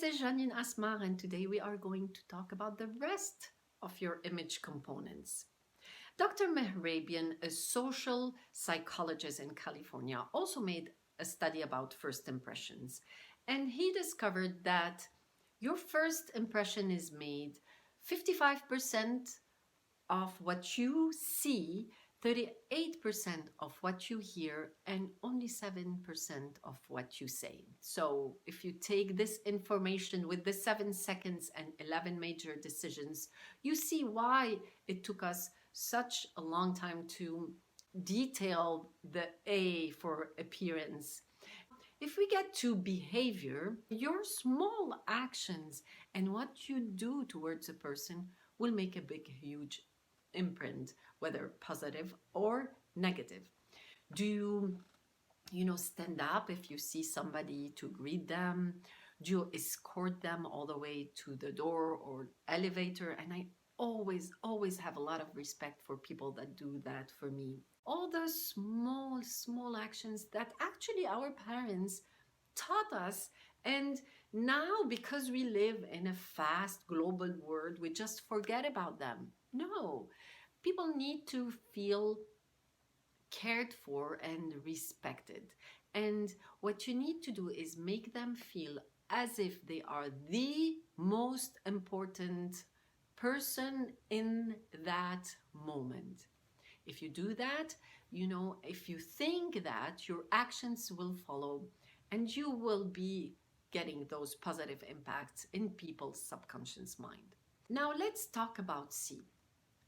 this is Janine Asmar, and today we are going to talk about the rest of your image components. Dr. Mehrabian, a social psychologist in California, also made a study about first impressions, and he discovered that your first impression is made 55% of what you see, 38% of what you hear, and only 7% of what you say. So if you take this information with the 7 seconds and 11 major decisions, you see why it took us such a long time to detail the A for appearance. If we get to behavior, your small actions and what you do towards a person will make a big, huge imprint, whether positive or negative. Do you stand up if you see somebody to greet them? Do you escort them all the way to the door or elevator? And I always have a lot of respect for people that do that for me. All those small actions that actually our parents taught us, and now because we live in a fast global world, we just forget about them. No, people need to feel cared for and respected. And what you need to do is make them feel as if they are the most important person in that moment. If you do that, if you think that, your actions will follow and you will be getting those positive impacts in people's subconscious mind. Now let's talk about C.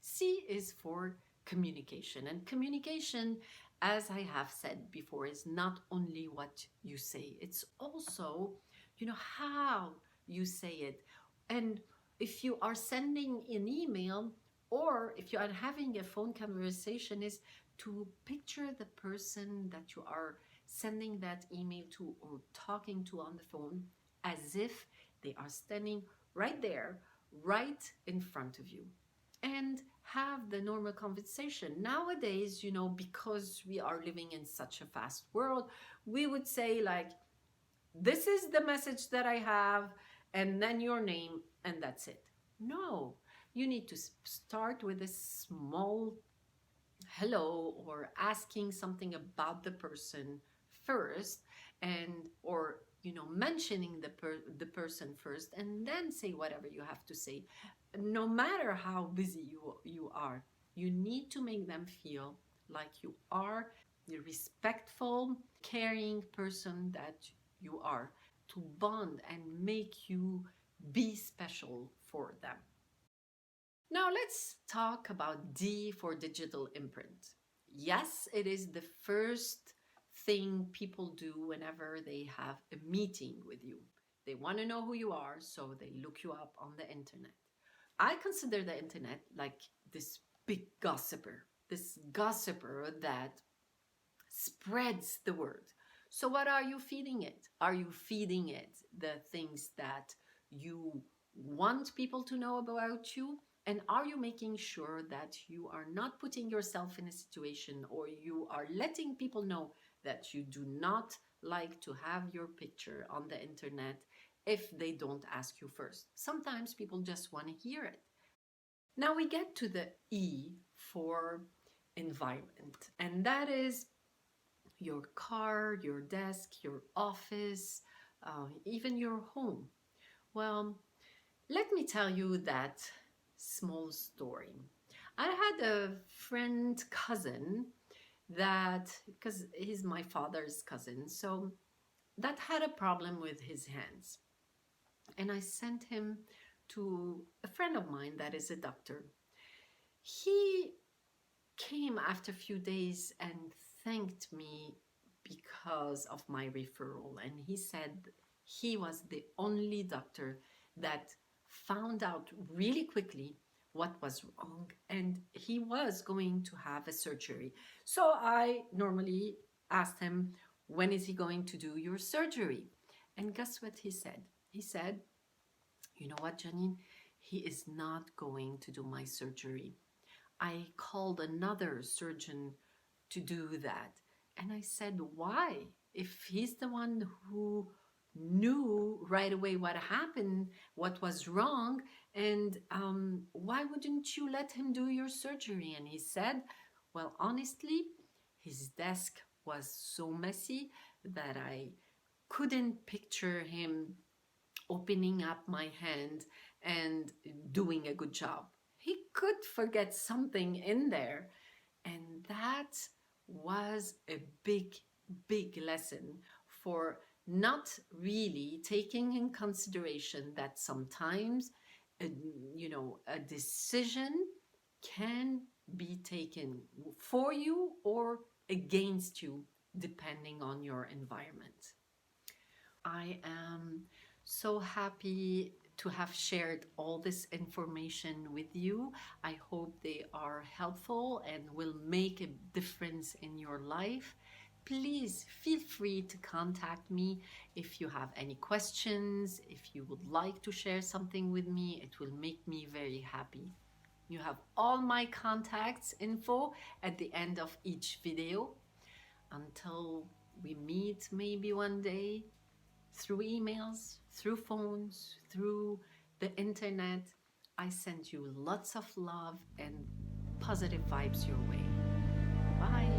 C is for communication. And communication, as I have said before, is not only what you say, it's also, how you say it. And if you are sending an email or if you are having a phone conversation, is to picture the person that you are sending that email to or talking to on the phone as if they are standing right there, right in front of you, and have the normal conversation. Nowadays, because we are living in such a fast world, we would say like, this is the message that I have, and then your name, and that's it. No, you need to start with a small hello or asking something about the person first, and or mentioning the person first, and then say whatever you have to say. No matter how busy you are, you need to make them feel like you are the respectful, caring person that you are, to bond and make you be special for them. Now let's talk about D for digital imprint. Yes, it is the first thing people do whenever they have a meeting with you. They want to know who you are, so they look you up on the internet. I consider the internet like this big gossiper that spreads the word. So what are you feeding it? Are you feeding it the things that you want people to know about you? And are you making sure that you are not putting yourself in a situation, or you are letting people know that you do not like to have your picture on the internet if they don't ask you first? Sometimes people just want to hear it. Now we get to the E for environment, and that is your car, your desk, your office, even your home. Well, let me tell you that small story. I had a cousin that, because he's my father's cousin, so that had a problem with his hands. And I sent him to a friend of mine that is a doctor. He came after a few days and thanked me because of my referral. And he said he was the only doctor that found out really quickly what was wrong, and he was going to have a surgery. So I normally asked him, when is he going to do your surgery? And guess what he said? He said, you know what, Janine? He is not going to do my surgery. I called another surgeon to do that. And I said, why? If he's the one who knew right away what happened, what was wrong, and why wouldn't you let him do your surgery? And he said, well, honestly, his desk was so messy that I couldn't picture him opening up my hand and doing a good job. He could forget something in there. And that was a big, big lesson for not really taking in consideration that sometimes a, a decision can be taken for you or against you depending on your environment. I am so happy to have shared all this information with you. I hope they are helpful and will make a difference in your life. Please feel free to contact me if you have any questions, if you would like to share something with me. It will make me very happy. You have all my contacts info at the end of each video. Until we meet maybe one day, through emails, through phones, through the internet. I send you lots of love and positive vibes your way. Bye.